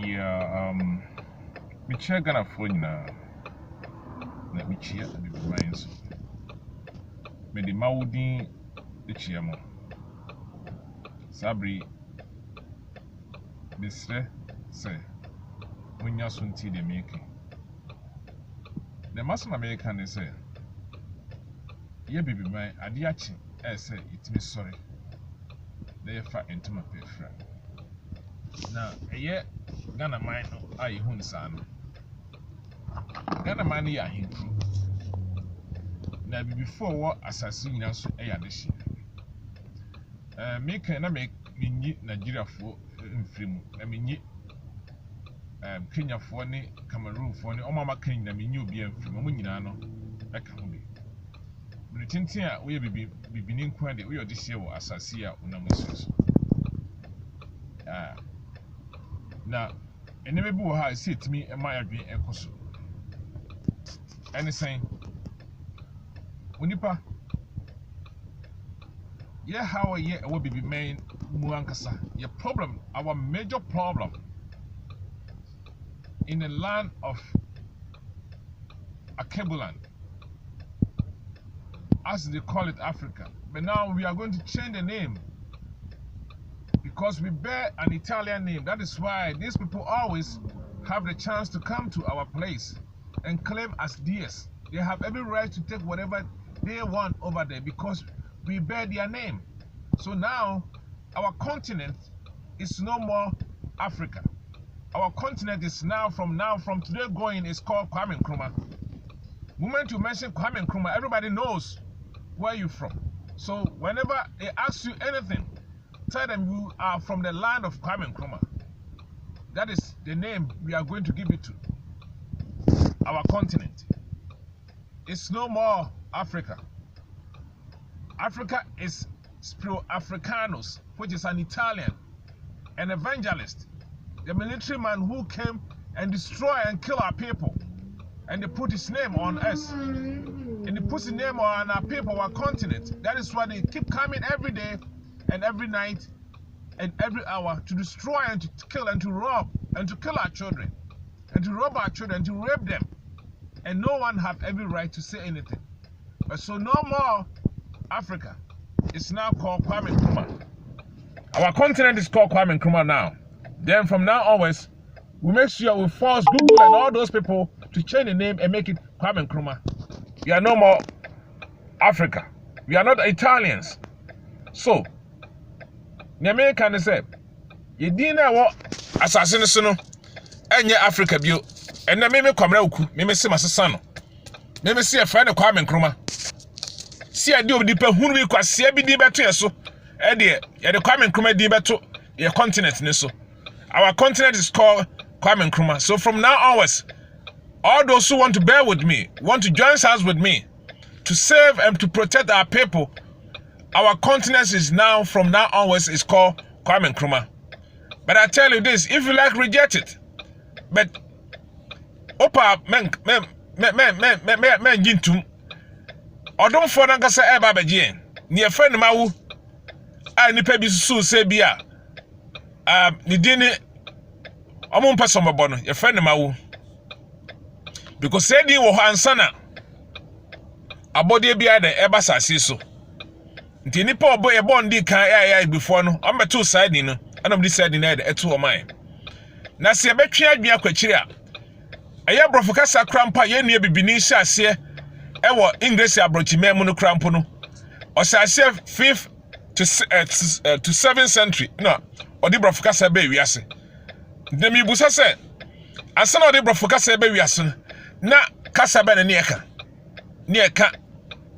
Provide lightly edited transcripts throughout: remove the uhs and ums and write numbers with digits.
Yeah, me check Ghana phone na me chia the baby minds. Me the maudin the chia mo. Sabri Bisre say when you soon tea the making. The mass American they say, ye baby mine adiachi say it me sorry. They fat into my pay friend. Now a Ghana mine I hun san. Ghana man ya hin. Now before what assassin so a addition. Make na make me Nigeria for film. I mean Kenya for ni Cameroon for ni o mama Kenya me new be film mo nyina no e ka ho bi. But tintin a we be nin kwan de we this year wo asase a unam so. Now enemy bi wo ha sit me e my adwen ekoso. Anything Unipa yeah how ye will be main muankasa your problem our major problem in the land of Akebuland, as they call it Africa. But now we are going to change the name because we bear an Italian name. That is why these people always have the chance to come to our place and claim as theirs. They have every right to take whatever they want over there because we bear their name. So now our continent is no more Africa. Our continent is now from today going is called KWAME. Moment you mention KWAME, everybody knows where you're from. So whenever they ask you anything, tell them you are from the land of KWAME. That is the name we are going to give it to our continent. It's no more Africa. Africa is Spiro Africanus, which is an Italian, an evangelist, the military man who came and destroyed and killed our people. And they put his name on us. And they put his name on our people, our continent. That is why they keep coming every day and every night and every hour to destroy and to kill and to rob and to kill our children. And to rob our children and to rape them. And no one have every right to say anything. But so no more Africa. It's now called KWAME. Our continent is called KWAME now. Then from now onwards, we make sure we force Google and all those people to change the name and make it KWAME. We are no more Africa. We are not Italians. So, the American say, you didn't know what assassins no, and your Africa view, and then maybe AWUKU, maybe see my son, maybe see a friend of KWAME. See a deal with the people who we can see every day better so, and the KWAME di better your continent so. Our continent is called KWAME. So from now onwards, all those who want to bear with me, want to join hands with me to save and to protect our people, our continent is now, from now onwards, is called KWAME. But I tell you this, if you like, reject it. But opa men gintum. Or don't for Nankasa Eba Bejian. Near friend Mau, I nipe be so say bia. Nidini Amon Passoma Bono, your friend Mau. Because said you were Hansana. A body bia the Eba Sassiso. Tinipo boy a bondi can before no. I'm a two side in, and I'm deciding at 2 of mine. Nasi a betria be a quachia. A ya brofocasa crampa ye near Bibinisha se. Ewo English abrochime mu no krampo no o say 5th to 7th century no odi brofokasa be wiase de mi busa say asana odi brofokasa be wiase na kasa be ne eka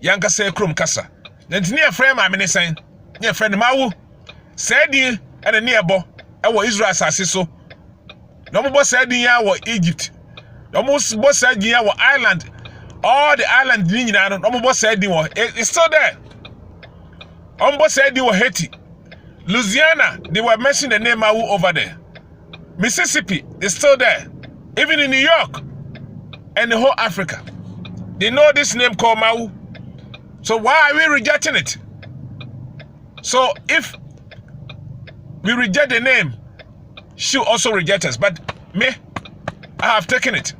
yanka say krom kasa na ntini efrem ma me ne sen ne efrem mawu say din ene ne ebo ewo Israel asase so no mo bo say din ya wo Egypt no mo bo say din ya wo Ireland. All the island it's still there. Almost said they were Haiti. Louisiana, they were mentioning the name Awu over there. Mississippi is still there. Even in New York and the whole Africa. They know this name called Mau. So why are we rejecting it? So if we reject the name, she also reject us. But me, I have taken it.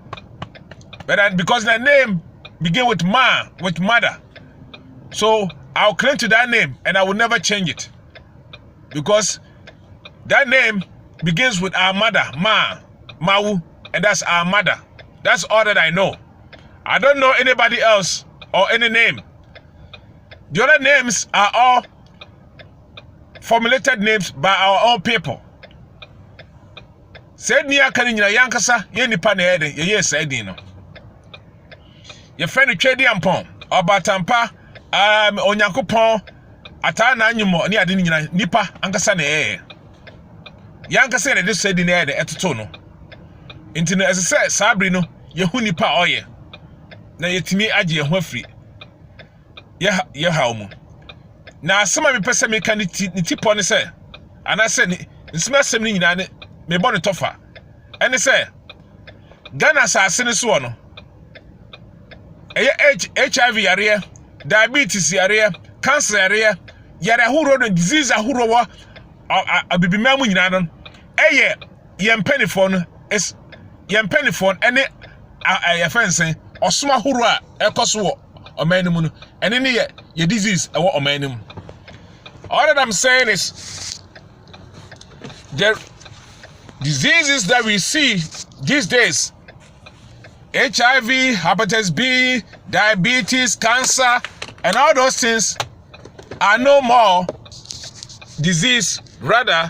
But because the name begin with ma, with mother. So I'll cling to that name and I will never change it. Because that name begins with our mother, Ma, Mawu, and that's our mother. That's all that I know. I don't know anybody else or any name. The other names are all formulated names by our own people. Said niya kaninyina yankasa ye nipa na ede ye said no. Ye friend Twedi Ampon, Obatampa, Onyankopon, ata na anyumo ni ade nyina nipa ankasa na yankasa na de said na ede etoto no. Nti no ese sabri no ye hu nipa oye. Na yetimi age ye ho afri. Ye ha omu. Na asema me pese me kan ni tipo ne se anase ni nsema asem ni nyina ne me bone tofa. Ene se Ghana sase ne so no. Eye HIV yare, diabetes yare, cancer yare huro no disease ahuro wa abibimamu nyina no. Eye yempenifon is yempenifon ene ayefensen osoma huro a ekoso wo omanum no. Ene ne ye disease ewo omanum. All that I'm saying is the diseases that we see these days, HIV, hepatitis B, diabetes, cancer, and all those things are no more disease. Rather,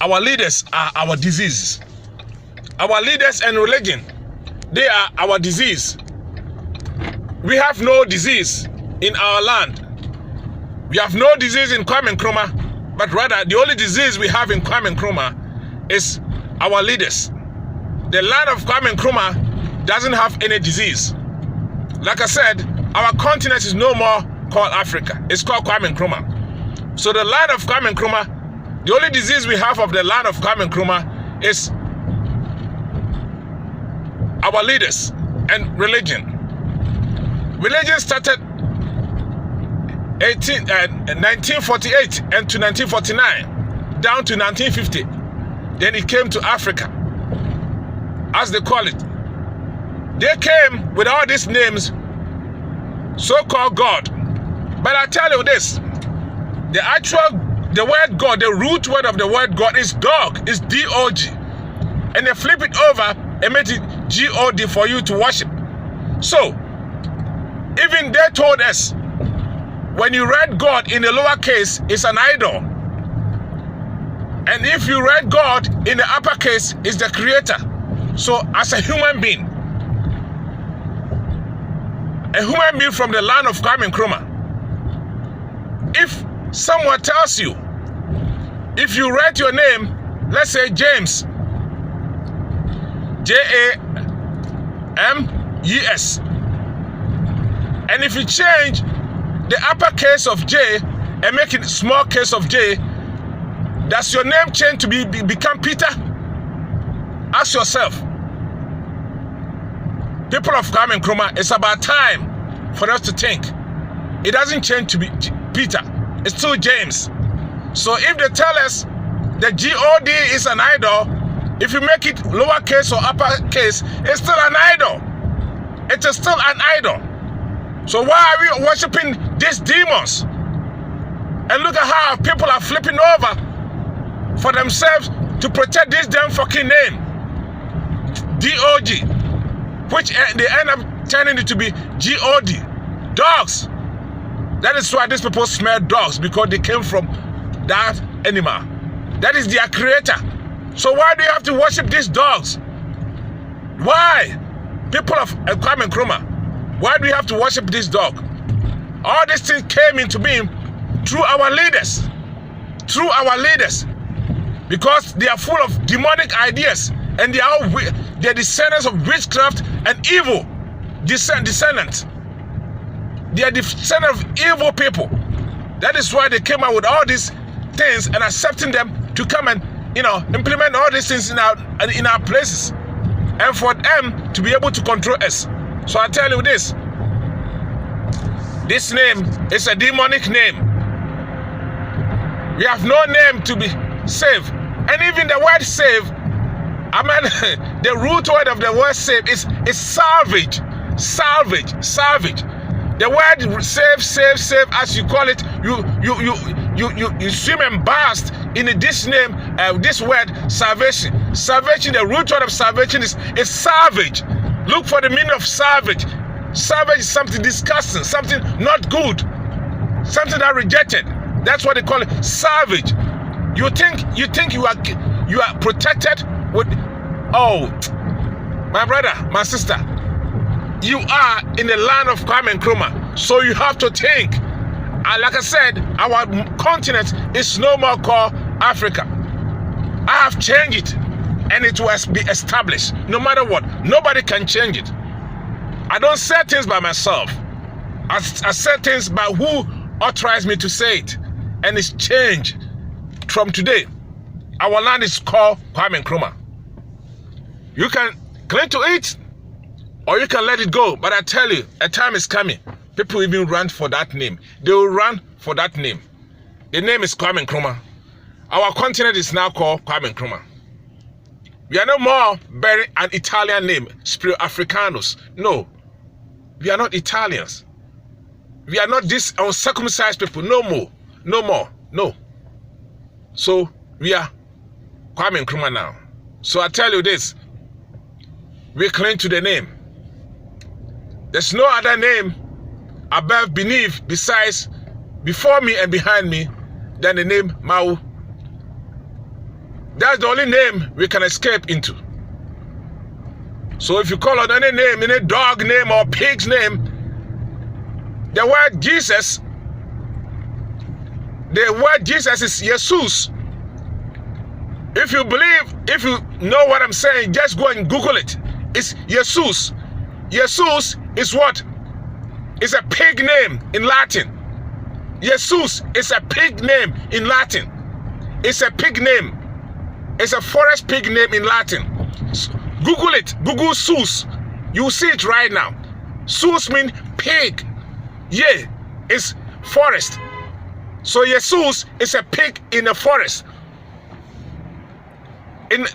our leaders are our diseases. Our leaders and religion, they are our disease. We have no disease in our land. We have no disease in KWAME, but rather the only disease we have in KWAME is our leaders. The land of KWAME doesn't have any disease. Like I said, our continent is no more called Africa. It's called KWAME. So the land of KWAME, the only disease we have of the land of KWAME is our leaders and religion. Religion started 1948 and to 1949, down to 1950. Then it came to Africa, as they call it. They came with all these names, so-called God. But I tell you this, the word God, the root word of the word God is dog, is D-O-G. And they flip it over and make it G-O-D for you to worship. So, even they told us, when you read God in the lowercase, it's an idol. And if you read God in the uppercase, it's the creator. So as a human being from the land of KWAME, if someone tells you, if you write your name, let's say James, J-A-M-E-S, and if you change the uppercase of J and make it small case of J, does your name change to become Peter? Ask yourself. People of KWAME, it's about time for us to think. It doesn't change to be Peter. It's still James. So if they tell us that G-O-D is an idol, if you make it lowercase or uppercase, it's still an idol. It is still an idol. So why are we worshiping these demons? And look at how people are flipping over for themselves to protect this damn fucking name. D-O-G. Which they end up turning it to be G-O-D. Dogs. That is why these people smell dogs, because they came from that animal. That is their creator. So why do you have to worship these dogs? Why? People of KWAME, why do we have to worship this dog? All these things came into being through our leaders. Through our leaders. Because they are full of demonic ideas. And they are descendants of witchcraft and evil. Descendants. They are descendants of evil people. That is why they came out with all these things and accepting them to come and, implement all these things in our places. And for them to be able to control us. So I tell you this name is a demonic name. We have no name to be saved. And even the word save, I mean, the root word of the word save is salvage. Salvage. The word save, as you call it, you swim embarrassed in this name, this word salvation. Salvation, the root word of salvation is salvage. Look for the meaning of salvage. Salvage is something disgusting, something not good, something that rejected. That's what they call it, salvage. You think you are protected with, oh, my brother, my sister, you are in the land of Kwame Nkrumah, so you have to think. And like I said, our continent is no more called Africa. I have changed it, and it will be established. No matter what, nobody can change it. I don't say things by myself. I say things by who authorized me to say it, and it's changed. From today, our land is called Kwame Nkrumah. You can cling to it, or you can let it go. But I tell you, a time is coming. People even run for that name. They will run for that name. The name is Kwame Nkrumah. Our continent is now called Kwame Nkrumah. We are no more bearing an Italian name, Spiro Africanus. No, we are not Italians. We are not this uncircumcised people. No more. No more. No. So we are Kwame Nkrumah now. So I tell you this. We cling to the name. There's no other name above, beneath, besides, before me and behind me than the name Mau. That's the only name we can escape into. So if you call on any name, any dog name or pig's name, the word Jesus is Jesus. If you believe, if you know what I'm saying, just go and Google it. It's Jesus. Jesus is what? It's a pig name in Latin. Jesus is a pig name in Latin. It's a pig name. It's a forest pig name in Latin. Google it. Google Sus. You see it right now. Sus means pig. Yeah, it's forest. So Jesus is a pig in a forest.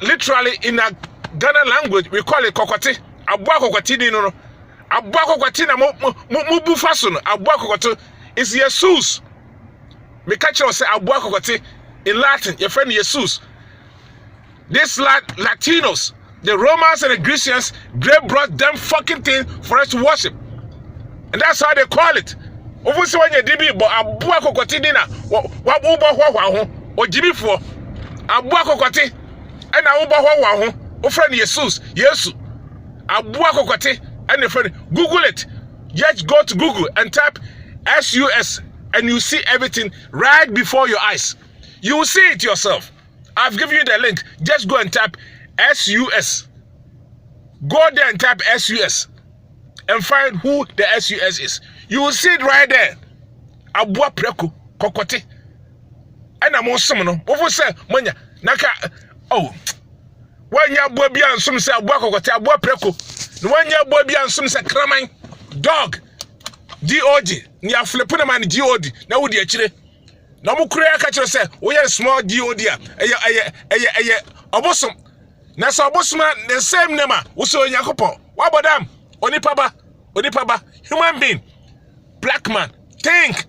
Literally in a Ghana language, we call it kokote. Abua kokote di no. Abua kokote na mu bufa so no. Abua kokote is Jesus. Me catch you say abua kokote in Latin. Your friend Jesus. These Latinos, the Romans and the Grecians, they brought them fucking thing for us to worship, and that's how they call it. Over so when you dibi bo abua kokote di na wa ho ojibi fo abua kokote. And I will go friend Jesus. Abua kokote and your friend. Google it. Just go to Google and type SUS and you see everything right before your eyes. You will see it yourself. I've given you the link. Just go and type SUS. Go there and type SUS and find who the SUS is. You will see it right there. Abua preko kokote. And I'm also over say manya naka. Oh, when ya boy be and some say abua kokote abua preko. When ya boy be and some say kraman dog. DOD. Ni aflepu na man DOD. Na wo di akire. Na mo kura ka kire say we are small DOD a. Eye obosom. Na so obosom the same name a wo so Yakopon. Wa bodam onipa ba human being. Black man. Think.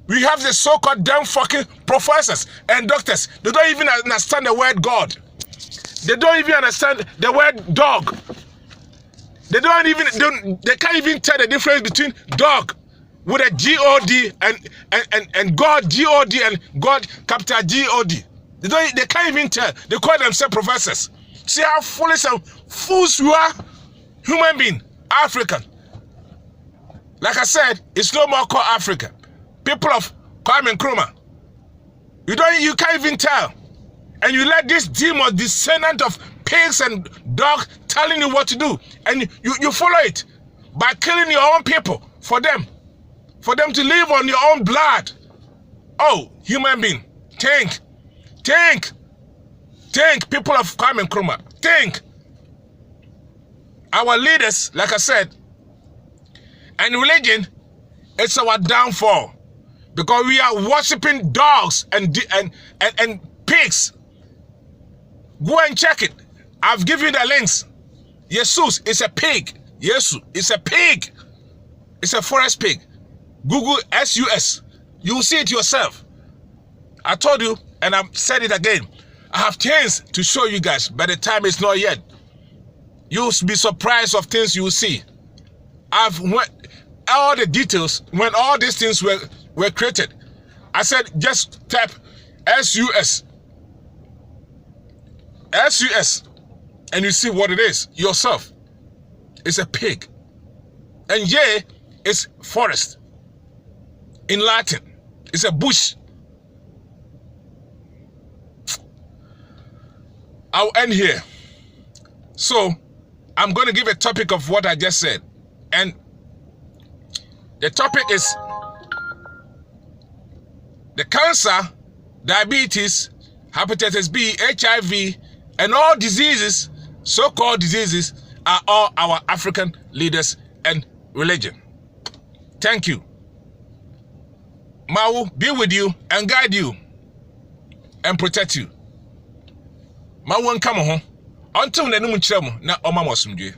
We have the so-called damn fucking professors and doctors. They don't even understand the word God. They don't even understand the word dog. They can't even tell the difference between dog with a G-O-D and God G-O-D and God capital G-O-D. They can't even tell. They call themselves professors. See how foolish and fools you are? Human being, African. Like I said, it's no more called Africa. People of Kwame Nkrumah, you can't even tell, and you let this demon, descendant of pigs and dogs, telling you what to do, and you follow it by killing your own people for them to live on your own blood. Oh, human being, think, people of Kwame Nkrumah, think. Our leaders, like I said, and religion, it's our downfall. Because we are worshiping dogs and pigs. Go and check it. I've given you the links. Jesus is a pig. Jesus is a pig. It's a forest pig. Google SUS. You will see it yourself. I told you, and I've said it again. I have things to show you guys, but the time is not yet. You'll be surprised of things you will see. I've went all the details when all these things were created. I said just type SUS. SUS. And you see what it is yourself. It's a pig. And J is forest. In Latin, it's a bush. I'll end here. So, I'm going to give a topic of what I just said. And the topic is the cancer, diabetes, hepatitis B, HIV, and all diseases, so-called diseases, are all our African leaders and religion. Thank you. Mawu be with you and guide you and protect you. Mawu nkamo ho. Until na numu chiremu na oma mosumdwe.